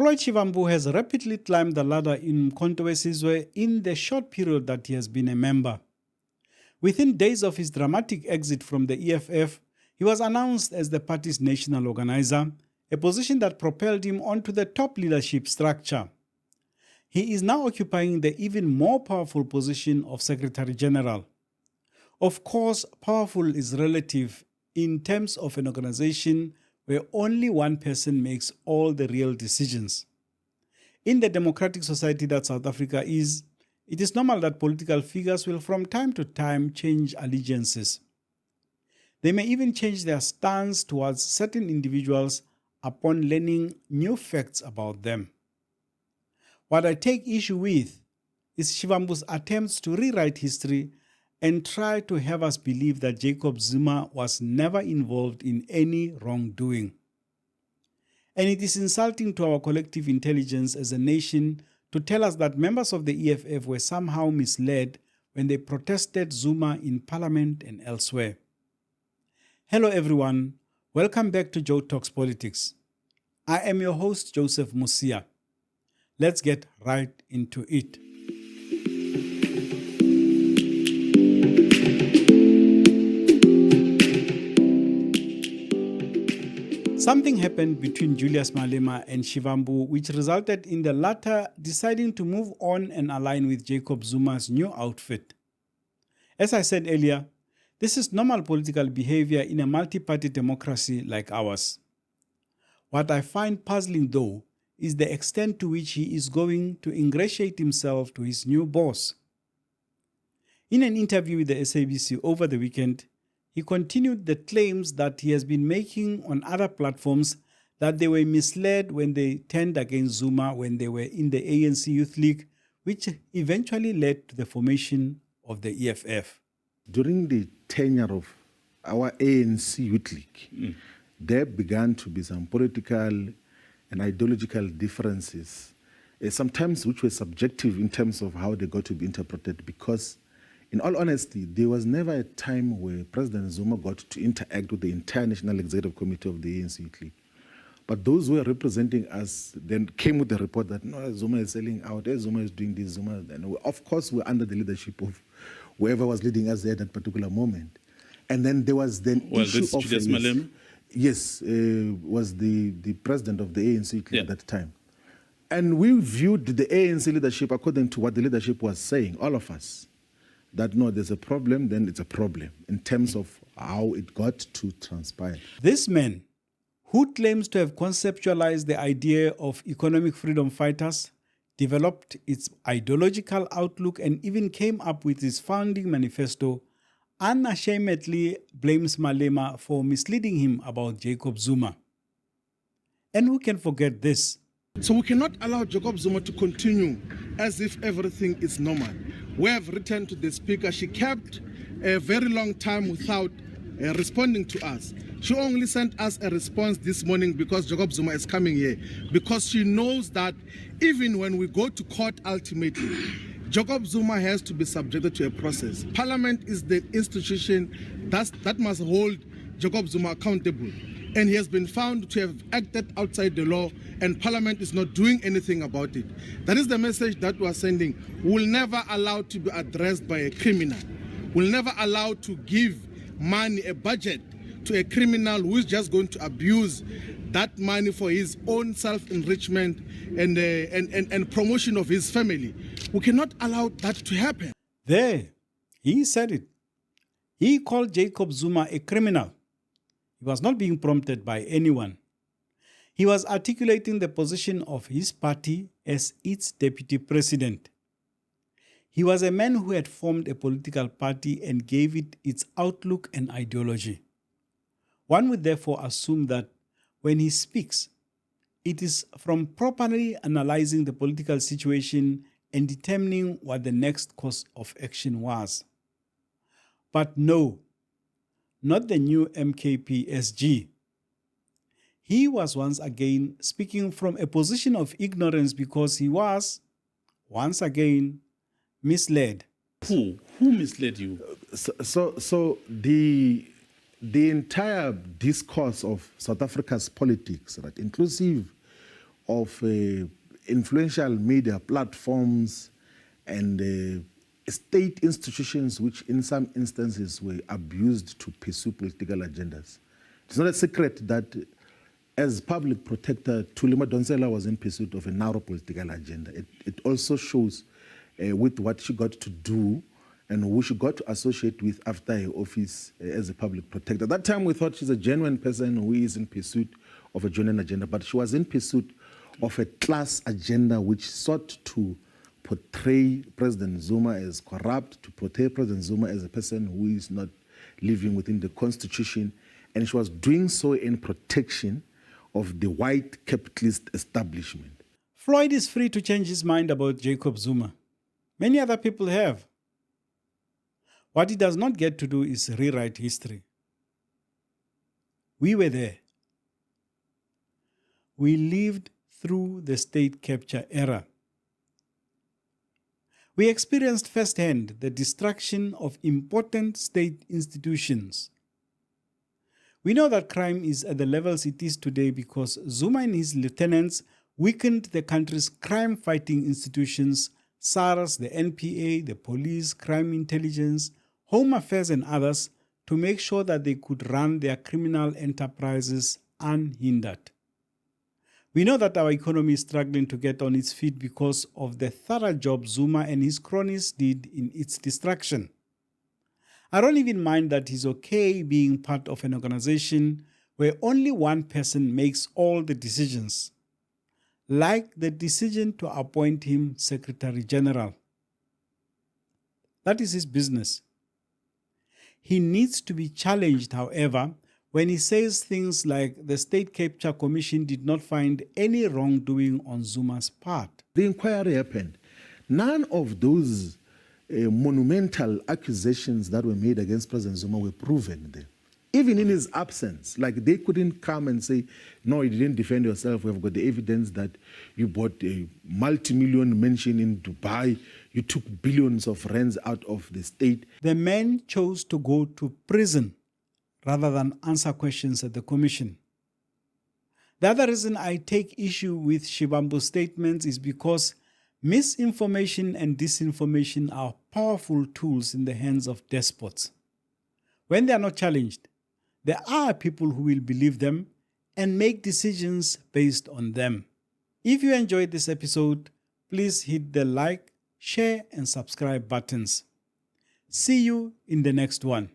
Floyd Shivambu has rapidly climbed the ladder in Mkhonto in the short period that he has been a member. Within days of his dramatic exit from the EFF, he was announced as the party's national organizer, a position that propelled him onto the top leadership structure. He is now occupying the even more powerful position of Secretary General. Of course, powerful is relative in terms of an organization where only one person makes all the real decisions. In the democratic society that South Africa is, it is normal that political figures will from time to time change allegiances. They may even change their stance towards certain individuals upon learning new facts about them. What I take issue with is Shivambu's attempts to rewrite history and try to have us believe that Jacob Zuma was never involved in any wrongdoing. And it is insulting to our collective intelligence as a nation to tell us that members of the EFF were somehow misled when they protested Zuma in Parliament and elsewhere. Hello everyone, welcome back to Joe Talks Politics. I am your host, Joseph Musia. Let's get right into it. Something happened between Julius Malema and Shivambu which resulted in the latter deciding to move on and align with Jacob Zuma's new outfit. As I said earlier, this is normal political behavior in a multi-party democracy like ours. What I find puzzling though is the extent to which he is going to ingratiate himself to his new boss. In an interview with the SABC over the weekend, he continued the claims that he has been making on other platforms that they were misled when they turned against Zuma when they were in the ANC Youth League, which eventually led to the formation of the EFF. During the tenure of our ANC Youth League, there began to be some political and ideological differences, sometimes which were subjective in terms of how they got to be interpreted, because in all honesty, there was never a time where President Zuma got to interact with the entire National Executive Committee of the ANC Youth League. But those who were representing us then came with the report that no, Zuma is selling out, Zuma is doing this, Zuma. And of course, we're under the leadership of whoever was leading us there at that particular moment. And then there was the issue of Julius Malema? Yes, was the president of the ANC Youth League at that time. And we viewed the ANC leadership according to what the leadership was saying, all of us. That no, there's a problem, then it's a problem in terms of how it got to transpire. This man, who claims to have conceptualized the idea of economic freedom fighters, developed its ideological outlook and even came up with its founding manifesto, unashamedly blames Malema for misleading him about Jacob Zuma. And who can forget this? So we cannot allow Jacob Zuma to continue as if everything is normal. We have written to the speaker. She kept a very long time without responding to us. She only sent us a response this morning because Jacob Zuma is coming here, because she knows that even when we go to court ultimately, Jacob Zuma has to be subjected to a process. Parliament is the institution that must hold Jacob Zuma accountable. And he has been found to have acted outside the law, and Parliament is not doing anything about it. That is the message that we are sending. We will never allow to be addressed by a criminal. We will never allow to give money, a budget, to a criminal who is just going to abuse that money for his own self-enrichment and promotion of his family. We cannot allow that to happen. There, he said it. He called Jacob Zuma a criminal. He was not being prompted by anyone. He was articulating the position of his party as its deputy president. He was a man who had formed a political party and gave it its outlook and ideology. One would therefore assume that when he speaks, it is from properly analyzing the political situation and determining what the next course of action was. But no, not the new MKP-SG. He was once again speaking from a position of ignorance because he was, once again, misled. Who misled you? So the entire discourse of South Africa's politics, right, inclusive of influential media platforms and state institutions which in some instances were abused to pursue political agendas. It's not a secret that as public protector, Thuli Madonsela was in pursuit of a narrow political agenda. It also shows with what she got to do and who she got to associate with after her office as a public protector. At that time, we thought she's a genuine person who is in pursuit of a genuine agenda, but she was in pursuit of a class agenda which sought to portray President Zuma as corrupt, to portray President Zuma as a person who is not living within the constitution, and she was doing so in protection of the white capitalist establishment. Floyd is free to change his mind about Jacob Zuma. Many other people have. What he does not get to do is rewrite history. We were there. We lived through the state capture era. We experienced firsthand the destruction of important state institutions. We know that crime is at the levels it is today because Zuma and his lieutenants weakened the country's crime-fighting institutions, SARS, the NPA, the police, crime intelligence, Home Affairs and others, to make sure that they could run their criminal enterprises unhindered. We know that our economy is struggling to get on its feet because of the thorough job Zuma and his cronies did in its destruction. I don't even mind that he's okay being part of an organization where only one person makes all the decisions, like the decision to appoint him Secretary General. That is his business. He needs to be challenged, however, when he says things like the State Capture Commission did not find any wrongdoing on Zuma's part. The inquiry happened. None of those monumental accusations that were made against President Zuma were proven there. Even in his absence, like they couldn't come and say, no, you didn't defend yourself. We've got the evidence that you bought a multi-million mansion in Dubai. You took billions of rands out of the state. The man chose to go to prison rather than answer questions at the commission. The other reason I take issue with Shivambu's statements is because misinformation and disinformation are powerful tools in the hands of despots. When they are not challenged, there are people who will believe them and make decisions based on them. If you enjoyed this episode, please hit the like, share, and subscribe buttons. See you in the next one.